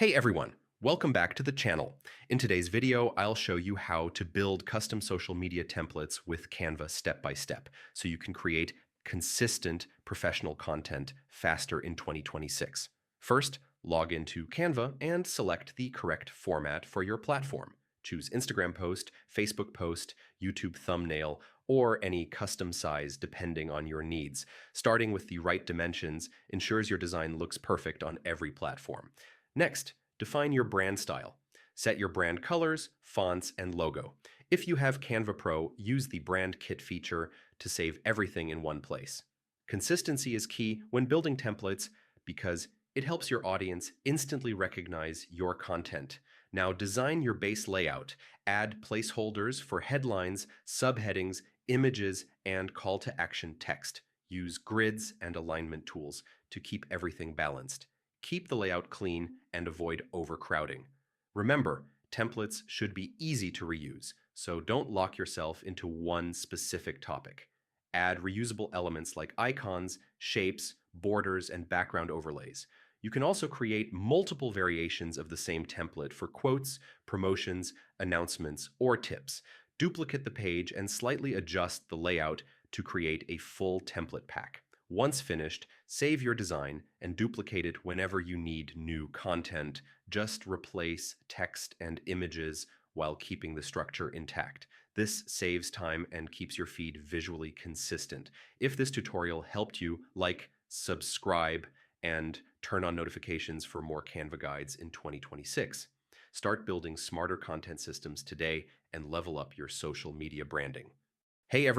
Hey everyone, welcome back to the channel. In today's video, I'll show you how to build custom social media templates with Canva step by step so you can create consistent professional content faster in 2026. First, log into Canva and select the correct format for your platform. Choose Instagram post, Facebook post, YouTube thumbnail, or any custom size depending on your needs. Starting with the right dimensions ensures your design looks perfect on every platform. Next, define your brand style. Set your brand colors, fonts, and logo. If you have Canva Pro, use the Brand Kit feature to save everything in one place. Consistency is key when building templates because it helps your audience instantly recognize your content. Now design your base layout. Add placeholders for headlines, subheadings, images, and call to action text. Use grids and alignment tools to keep everything balanced. Keep the layout clean and avoid overcrowding. Remember, templates should be easy to reuse, so don't lock yourself into one specific topic. Add reusable elements like icons, shapes, borders, and background overlays. You can also create multiple variations of the same template for quotes, promotions, announcements, or tips. Duplicate the page and slightly adjust the layout to create a full template pack. Once finished, save your design and duplicate it whenever you need new content. Just replace text and images while keeping the structure intact. This saves time and keeps your feed visually consistent. If this tutorial helped you, like, subscribe, and turn on notifications for more Canva guides in 2026. Start building smarter content systems today and level up your social media branding. Hey everyone.